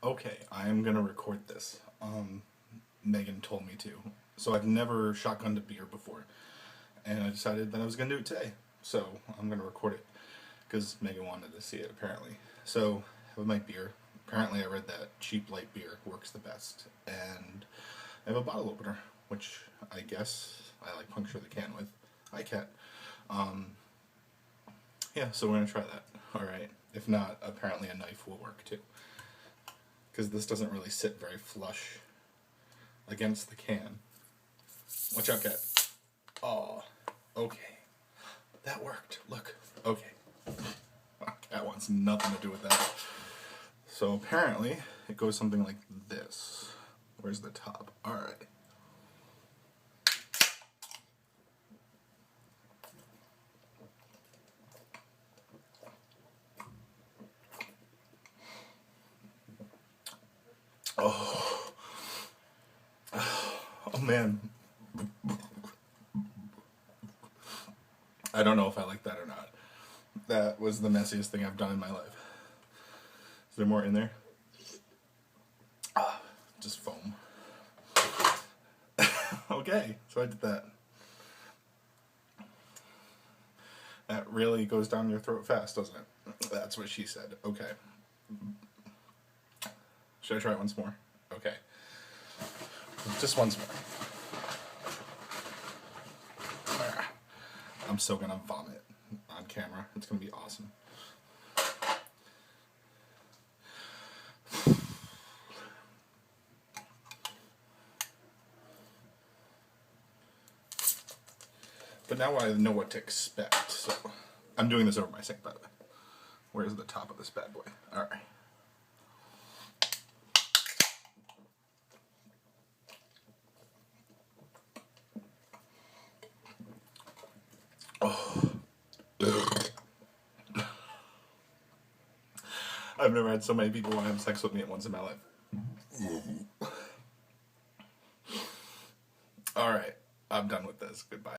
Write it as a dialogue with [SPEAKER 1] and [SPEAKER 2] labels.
[SPEAKER 1] Okay, I am gonna record this. Megan told me to. So I've never shotgunned a beer before. And I decided that I was gonna do it today. So I'm gonna record it. Because Megan wanted to see it, apparently. So, with my beer, apparently I read that cheap light beer works the best. And I have a bottle opener, which I guess I like puncture the can with. Hi, cat. Yeah, so we're gonna try that. Alright. If not, apparently a knife will work too. Because this doesn't really sit very flush against the can. Watch out, cat. Oh, okay. That worked. Look. Okay. Cat wants nothing to do with that. So apparently, it goes something like this. Where's the top? Alright. Oh. Oh man. I don't know if I like that or not. That was the messiest thing I've done in my life. Is there more in there? Just foam. Okay, so I did that. That really goes down your throat fast, doesn't it? That's what she said. Okay. Should I try it once more? Okay. Just once more. I'm still gonna vomit on camera. It's gonna be awesome. But now I know what to expect, so I'm doing this over my sink, by the way. Where's the top of this bad boy? Alright. Oh. I've never had so many people want to have sex with me at once in my life. Alright, I'm done with this. Goodbye.